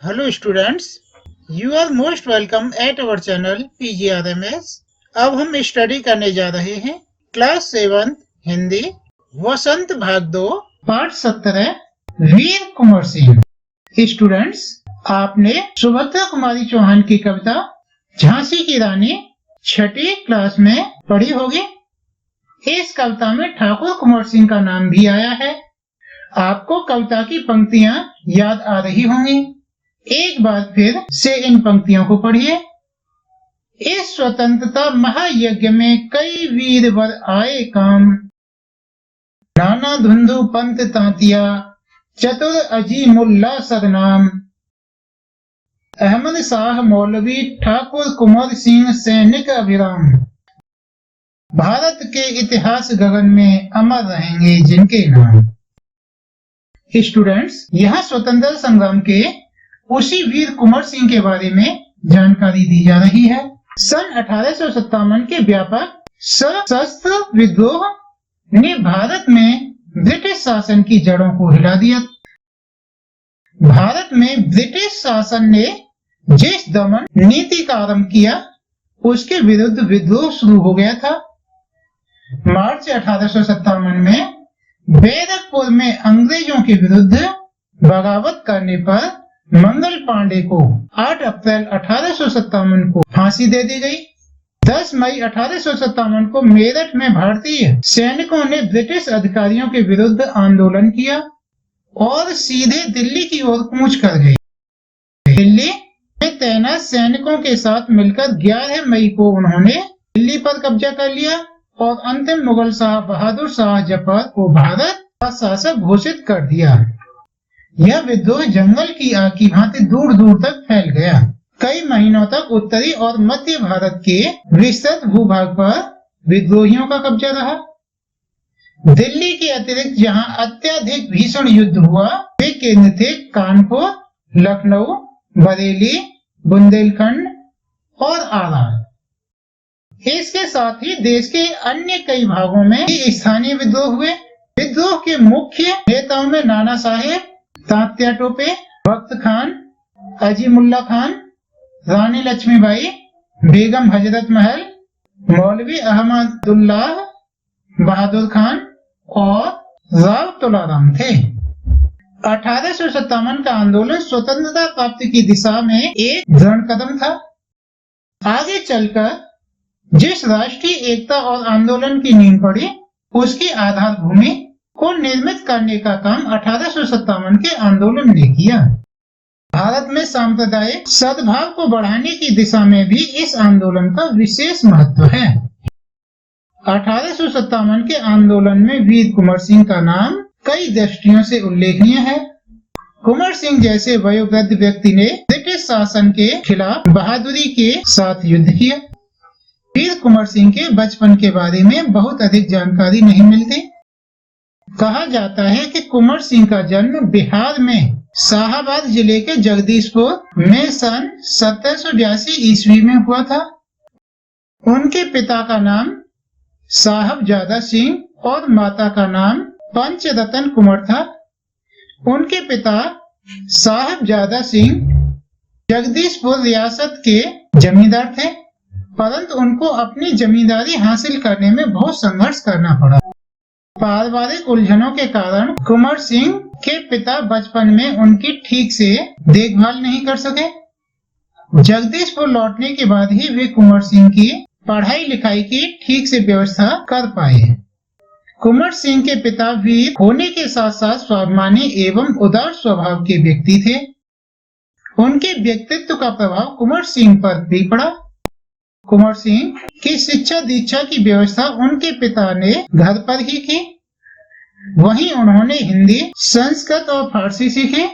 Hello students, you are most welcome at our channel PGRMS। अब हम study करने जा रहे हैं क्लास 7 हिंदी वसंत भाग 2 पाठ 17 वीर कुंवर सिंह। स्टूडेंट्स, आपने सुभद्रा कुमारी चौहान की कविता झांसी की रानी छठी क्लास में पढ़ी होगी। इस कविता में ठाकुर कुंवर सिंह का नाम भी आया है। आपको कविता की पंक्तियां याद आ रही होंगी। एक बार फिर से इन पंक्तियों को पढ़िए। इस स्वतंत्रता महायज्ञ में कई वीर वर आए काम, नाना धुंधु पंत तांतिया चतुर अजी मुल्ला सरनाम, अहमद शाह मौलवी ठाकुर कुंवर सिंह सैनिक अभिराम, भारत के इतिहास गगन में अमर रहेंगे जिनके नाम। स्टूडेंट्स, यहाँ स्वतंत्रता संग्राम के उसी वीर कुंवर सिंह के बारे में जानकारी दी जा रही है। सन 1857 के व्यापक सशस्त्र विद्रोह ने भारत में ब्रिटिश शासन की जड़ों को हिला दिया। भारत में ब्रिटिश शासन ने जिस दमन नीति का आरंभ किया उसके विरुद्ध विद्रोह शुरू हो गया था। मार्च 1857 में बैरकपुर में अंग्रेजों के विरुद्ध बगावत करने पर मंगल पांडे को 8 अप्रैल 1857 को फांसी दे दी गई। 10 मई 1857 को मेरठ में भारतीय सैनिकों ने ब्रिटिश अधिकारियों के विरुद्ध आंदोलन किया और सीधे दिल्ली की ओर कूच कर गए। दिल्ली में तैनात सैनिकों के साथ मिलकर 11 मई को उन्होंने दिल्ली पर कब्जा कर लिया और अंतिम मुगल शाह बहादुर शाह जफर को भारत का शासक घोषित कर दिया। यह विद्रोह जंगल की आग की भांति दूर दूर तक फैल गया। कई महीनों तक उत्तरी और मध्य भारत के विस्तृत भूभाग पर विद्रोहियों का कब्जा रहा। दिल्ली के अतिरिक्त जहां अत्यधिक भीषण युद्ध हुआ वे केंद्र थे कानपुर, लखनऊ, बरेली, बुंदेलखंड और आरा। इसके साथ ही देश के अन्य कई भागों में स्थानीय विद्रोह हुए। विद्रोह के मुख्य नेताओं में नाना साहेब, तात्या टोपे, वक्त खान, अजीमुल्ला खान, रानी लक्ष्मीबाई, बेगम हजरत महल, मौलवी अहमदुल्लाह बहादुर खान और राव तुलाराम थे। 1857 का आंदोलन स्वतंत्रता प्राप्ति की दिशा में एक दृढ़ कदम था। आगे चलकर जिस राष्ट्रीय एकता और आंदोलन की नींव पड़ी उसकी आधारभूमि को निर्मित करने का काम 1857 के आंदोलन ने किया। भारत में सांप्रदायिक सद्भाव को बढ़ाने की दिशा में भी इस आंदोलन का विशेष महत्व है। 1857 के आंदोलन में वीर कुंवर सिंह का नाम कई दृष्टियों से उल्लेखनीय है। कुंवर सिंह जैसे वयोवृद्ध व्यक्ति ने ब्रिटिश शासन के खिलाफ बहादुरी के साथ युद्ध किया। वीर कुंवर सिंह के बचपन के बारे में बहुत अधिक जानकारी नहीं मिलती। कहा जाता है कि कुंवर सिंह का जन्म बिहार में शाहाबाद जिले के जगदीशपुर में सन 1782 ईस्वी में हुआ था। उनके पिता का नाम साहबजादा सिंह और माता का नाम पंचरतन कुंवर था। उनके पिता साहबजादा सिंह जगदीशपुर रियासत के जमींदार थे, परंतु उनको अपनी जमींदारी हासिल करने में बहुत संघर्ष करना पड़ा। पारिवारिक उलझनों के कारण कुंवर सिंह के पिता बचपन में उनकी ठीक से देखभाल नहीं कर सके। जगदीशपुर लौटने के बाद ही वे कुंवर सिंह की पढ़ाई लिखाई की ठीक से व्यवस्था कर पाए। कुंवर सिंह के पिता वीर होने के साथ साथ स्वाभिमानी एवं उदार स्वभाव के व्यक्ति थे। उनके व्यक्तित्व का प्रभाव कुंवर सिंह पर भी पड़ा। कुंवर सिंह की शिक्षा दीक्षा की व्यवस्था उनके पिता ने घर पर ही की। वहीं उन्होंने हिंदी, संस्कृत और फारसी सीखी,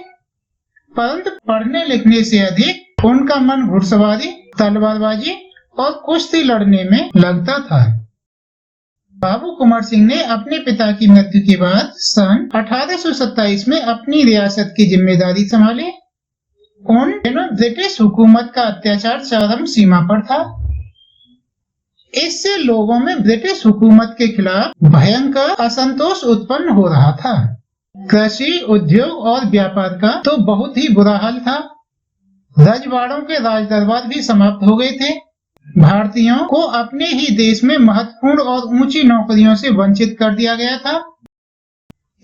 परंतु पढ़ने लिखने से अधिक उनका मन घुड़सवारी, तलवारबाजी और कुश्ती लड़ने में लगता था। बाबू कुंवर सिंह ने अपने पिता की मृत्यु के बाद सन 1827 में अपनी रियासत की जिम्मेदारी संभाली। उन दिनों ब्रिटिश हुकूमत का अत्याचार चरम सीमा पर था। इससे लोगों में ब्रिटिश हुकूमत के खिलाफ भयंकर असंतोष उत्पन्न हो रहा था। कृषि, उद्योग और व्यापार का तो बहुत ही बुरा हाल था। रजवाड़ों के राज दरबार भी समाप्त हो गए थे। भारतीयों को अपने ही देश में महत्वपूर्ण और ऊंची नौकरियों से वंचित कर दिया गया था।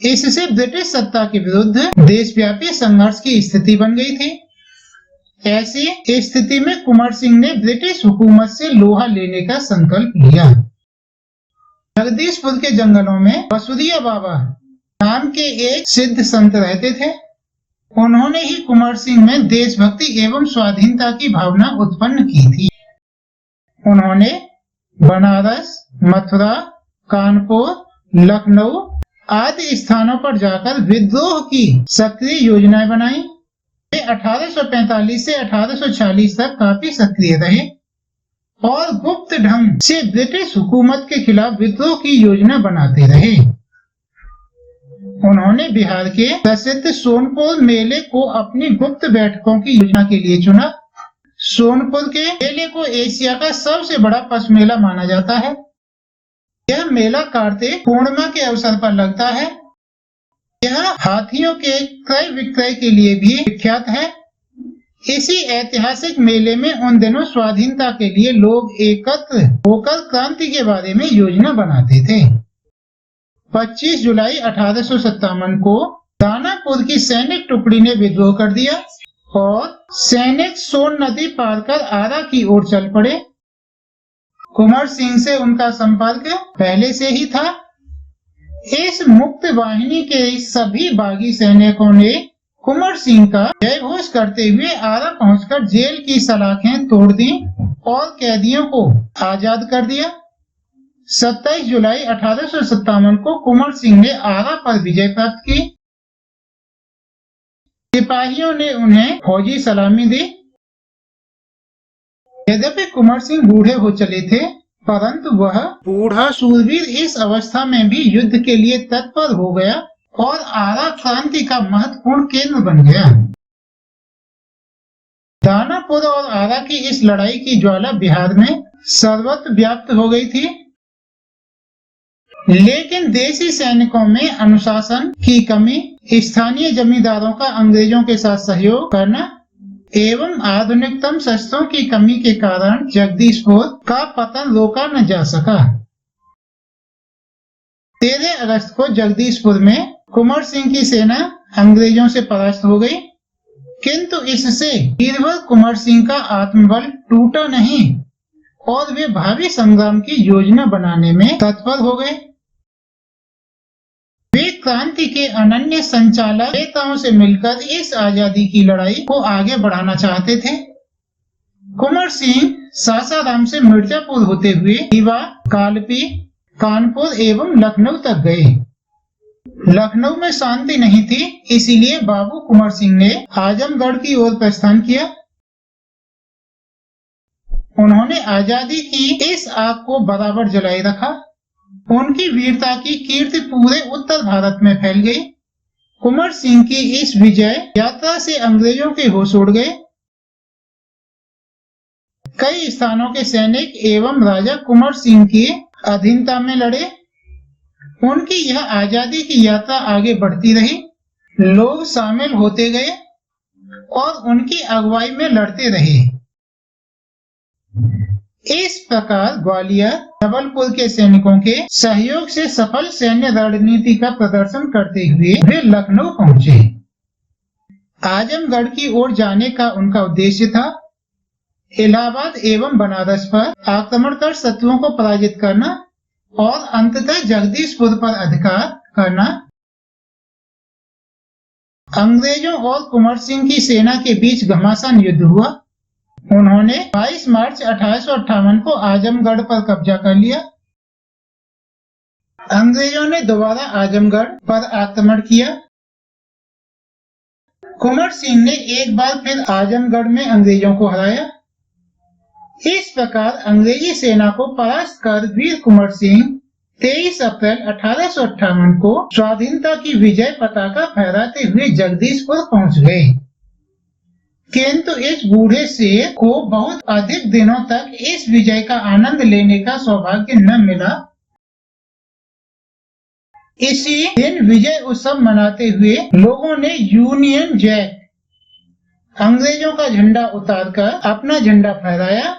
इससे ब्रिटिश सत्ता के विरुद्ध देशव्यापी संघर्ष की स्थिति बन गई थी। ऐसी स्थिति में कुंवर सिंह ने ब्रिटिश हुकूमत से लोहा लेने का संकल्प लिया। जगदीशपुर के जंगलों में बसुरिया बाबा नाम के एक सिद्ध संत रहते थे। उन्होंने ही कुंवर सिंह में देशभक्ति एवं स्वाधीनता की भावना उत्पन्न की थी। उन्होंने बनारस, मथुरा, कानपुर, लखनऊ आदि स्थानों पर जाकर विद्रोह की सक्रिय योजनाएं बनाई। वे 1845 से 1846 तक काफी सक्रिय रहे और गुप्त ढंग से ब्रिटिश हुकूमत के खिलाफ विद्रोह की योजना बनाते रहे। उन्होंने बिहार के प्रसिद्ध सोनपुर मेले को अपनी गुप्त बैठकों की योजना के लिए चुना। सोनपुर के मेले को एशिया का सबसे बड़ा पशु मेला माना जाता है। यह मेला कार्तिक पूर्णिमा के अवसर पर लगता है। यह हाथियों के क्रय विक्रय के लिए भी विख्यात है। इसी ऐतिहासिक मेले में उन दिनों स्वाधीनता के लिए लोग एकत्र होकर क्रांति के बारे में योजना बनाते थे। 25 जुलाई 1857 को दानापुर की सैनिक टुकड़ी ने विद्रोह कर दिया और सैनिक सोन नदी पार कर आरा की ओर चल पड़े। कुंवर सिंह से उनका संपर्क पहले से ही था। इस मुक्त वाहिनी के सभी बागी सैनिकों ने कुंवर सिंह का जय घोष करते हुए आरा पहुंचकर जेल की सलाखें तोड़ दी और कैदियों को आजाद कर दिया। 27 जुलाई 1857 को कुंवर सिंह ने आरा पर विजय प्राप्त की। सिपाहियों ने उन्हें फौजी सलामी दी। यद्यपि कुंवर सिंह बूढ़े हो चले थे, परंतु वह बूढ़ा शूरवीर इस अवस्था में भी युद्ध के लिए तत्पर हो गया और आरा क्रांति का महत्वपूर्ण केंद्र बन गया। दानापुर और आरा की इस लड़ाई की ज्वाला बिहार में सर्वत्र व्याप्त हो गई थी, लेकिन देसी सैनिकों में अनुशासन की कमी, स्थानीय जमींदारों का अंग्रेजों के साथ सहयोग करना एवं आधुनिकतम शस्त्रों की कमी के कारण जगदीशपुर का पतन रोका न जा सका। 13 अगस्त को जगदीशपुर में कुंवर सिंह की सेना अंग्रेजों से परास्त हो गई, किंतु इससे बीरबल कुंवर सिंह का आत्मबल टूटा नहीं और वे भावी संग्राम की योजना बनाने में तत्पर हो गए। वे क्रांति के अनन्य संचालक नेताओं से मिलकर इस आजादी की लड़ाई को आगे बढ़ाना चाहते थे। कुंवर सिंह सासाराम से मिर्जापुर होते हुए रीवा, कालपी, कानपुर एवं लखनऊ तक गए। लखनऊ में शांति नहीं थी, इसीलिए बाबू कुंवर सिंह ने आजमगढ़ की ओर प्रस्थान किया। उन्होंने आजादी की इस आग को बराबर जलाए रखा। उनकी वीरता की कीर्ति पूरे उत्तर भारत में फैल गई। कुंवर सिंह की इस विजय यात्रा से अंग्रेजों के होश उड़ गए। कई स्थानों के सैनिक एवं राजा कुंवर सिंह की अधीनता में लड़े। उनकी यह आजादी की यात्रा आगे बढ़ती रही। लोग शामिल होते गए और उनकी अगुवाई में लड़ते रहे। इस प्रकार ग्वालियर, जबलपुर के सैनिकों के सहयोग से सफल सैन्य रणनीति का प्रदर्शन करते हुए वे लखनऊ पहुंचे। आजमगढ़ की ओर जाने का उनका उद्देश्य था इलाहाबाद एवं बनारस पर आक्रमण कर शत्रुओं को पराजित करना और अंततः जगदीशपुर पर अधिकार करना। अंग्रेजों और कुंवर सिंह की सेना के बीच घमासान युद्ध हुआ। उन्होंने 22 मार्च 1858 को आजमगढ़ पर कब्जा कर लिया। अंग्रेजों ने दोबारा आजमगढ़ पर आक्रमण किया। कुंवर सिंह ने एक बार फिर आजमगढ़ में अंग्रेजों को हराया। इस प्रकार अंग्रेजी सेना को परास्त कर वीर कुंवर सिंह 23 अप्रैल 1858 को स्वाधीनता की विजय पताका फहराते हुए जगदीशपुर पहुंच गए। किंतु इस बूढ़े शेर को बहुत अधिक दिनों तक इस विजय का आनंद लेने का सौभाग्य न मिला। इसी दिन विजय उत्सव मनाते हुए लोगों ने यूनियन जैक अंग्रेजों का झंडा उतारकर अपना झंडा फहराया।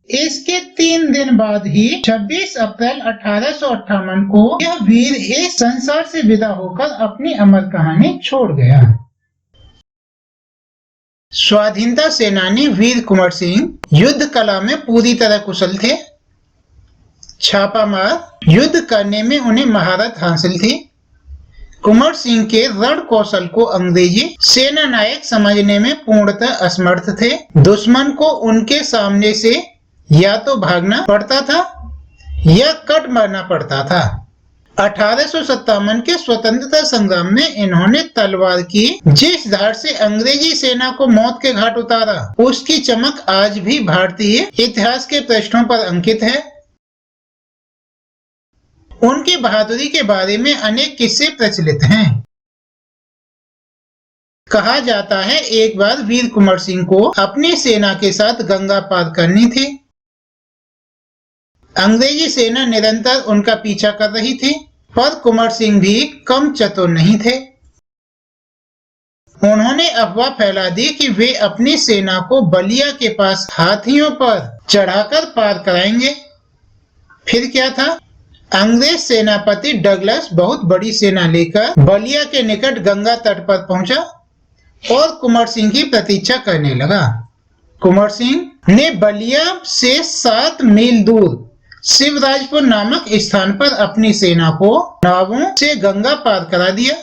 इसके 3 दिन बाद ही 26 अप्रैल 1858 को यह वीर इस संसार से विदा होकर अपनी अमर कहानी छोड़ गया। स्वाधीनता सेनानी वीर कुंवर सिंह युद्ध कला में पूरी तरह कुशल थे। छापामार युद्ध करने में उन्हें महारत हासिल थी। कुंवर सिंह के रण कौशल को अंग्रेजी सेना नायक समझने में पूर्णतः असमर्थ थे। दुश्मन को उनके सामने से या तो भागना पड़ता था या कट मारना पड़ता था। 1857 के स्वतंत्रता संग्राम में इन्होंने तलवार की जिस धार से अंग्रेजी सेना को मौत के घाट उतारा, उसकी चमक आज भी भारतीय इतिहास के पृष्ठों पर अंकित है। उनकी बहादुरी के बारे में अनेक किस्से प्रचलित हैं। कहा जाता है एक बार वीर कुंवर सिंह को अपनी सेना के साथ गंगा पार करनी थी। अंग्रेजी सेना निरंतर उनका पीछा कर रही थी, पर कुंवर सिंह भी कम चतुर नहीं थे। उन्होंने अफवाह फैला दी कि वे अपनी सेना को बलिया के पास हाथियों पर चढ़ाकर पार कराएंगे। फिर क्या था? अंग्रेज सेनापति डगलस बहुत बड़ी सेना लेकर बलिया के निकट गंगा तट पर पहुंचा और कुंवर सिंह की प्रतीक्षा करने लगा। कुंवर सिंह ने बलिया से 7 मील दूर शिवराजपुर नामक स्थान पर अपनी सेना को नावों से गंगा पार करा दिया।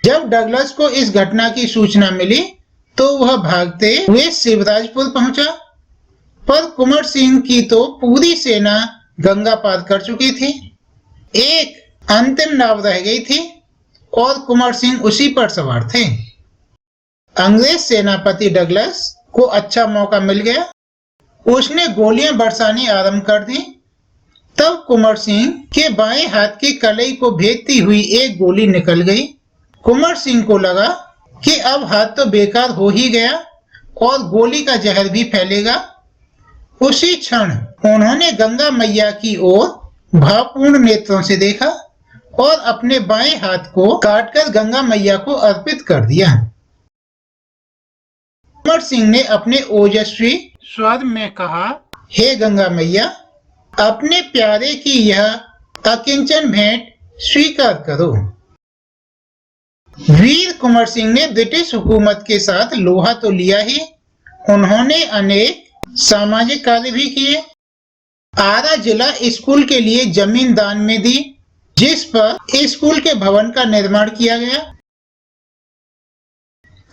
जब डगलस को इस घटना की सूचना मिली तो वह भागते हुए शिवराजपुर पहुंचा, पर कुंवर सिंह की तो पूरी सेना गंगा पार कर चुकी थी। एक अंतिम नाव रह गई थी और कुंवर सिंह उसी पर सवार थे। अंग्रेज सेनापति डगलस को अच्छा मौका मिल गया। उसने गोलियां बरसानी आरंभ कर दी। तब कुंवर सिंह के बाएं हाथ की कलाई को भेदती हुई एक गोली निकल गई। कुंवर सिंह को लगा कि अब हाथ तो बेकार हो ही गया और गोली का जहर भी फैलेगा। उसी क्षण उन्होंने गंगा मैया की ओर भावपूर्ण नेत्रों से देखा और अपने बाएं हाथ को काटकर गंगा मैया को अर्पित कर दिया। कुंवर सिंह ने अपने ओजस्वी स्वर में कहा, हे गंगा मैया, अपने प्यारे की यह अकिंचन भेंट स्वीकार करो। वीर कुंवर सिंह ने ब्रिटिश हुकूमत के साथ लोहा तो लिया ही, उन्होंने अनेक सामाजिक कार्य भी किए। आरा जिला स्कूल के लिए जमीन दान में दी, जिस पर स्कूल के भवन का निर्माण किया गया।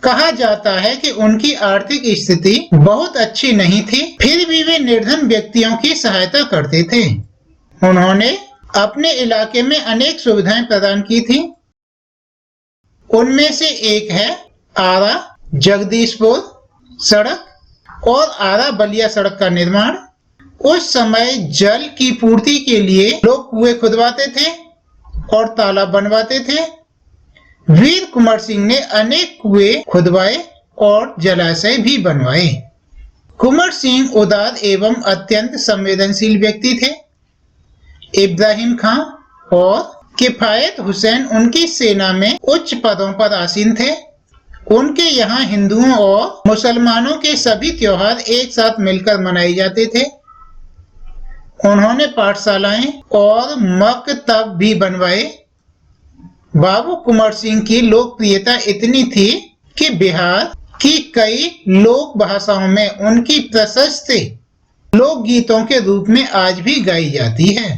कहा जाता है कि उनकी आर्थिक स्थिति बहुत अच्छी नहीं थी, फिर भी वे निर्धन व्यक्तियों की सहायता करते थे। उन्होंने अपने इलाके में अनेक सुविधाएं प्रदान की थी। उनमें से एक है आरा जगदीशपुर सड़क और आरा बलिया सड़क का निर्माण। उस समय जल की पूर्ति के लिए लोग कुएं खुदवाते थे और तालाब बनवाते थे। वीर कुंवर सिंह ने अनेक कुएं खुदवाए और जलाशय भी बनवाए। कुंवर सिंह उदार एवं अत्यंत संवेदनशील व्यक्ति थे। इब्राहिम खां और किफायत हुसैन उनकी सेना में उच्च पदों पर आसीन थे। उनके यहाँ हिंदुओं और मुसलमानों के सभी त्योहार एक साथ मिलकर मनाए जाते थे। उन्होंने पाठशालाएं और मकतब भी बनवाए। बाबू कुंवर सिंह की लोकप्रियता इतनी थी कि बिहार की कई लोक भाषाओं में उनकी प्रशस्ति लोकगीतों के रूप में आज भी गाई जाती है।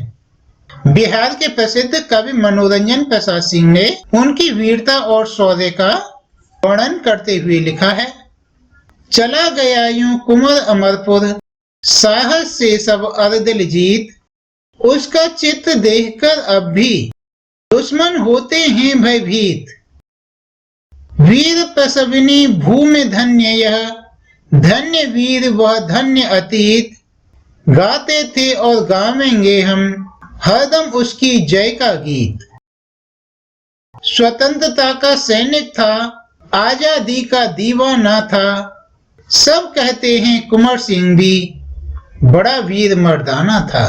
बिहार के प्रसिद्ध कवि मनोरंजन प्रसाद सिंह ने उनकी वीरता और शौर्य का वर्णन करते हुए लिखा है, चला गया यूं कुंवर अमरपुर, साहस से सब अरदिल जीत, उसका चित्र देखकर अब भी दुश्मन होते हैं भयभीत। वीर प्रसविनी भूमि धन्य यह, धन्य वीर वह धन्य अतीत, गाते थे और गावेंगे हम हरदम उसकी जय का गीत। स्वतंत्रता का सैनिक था, आजादी का दीवाना था, सब कहते हैं कुंवर सिंह भी बड़ा वीर मर्दाना था।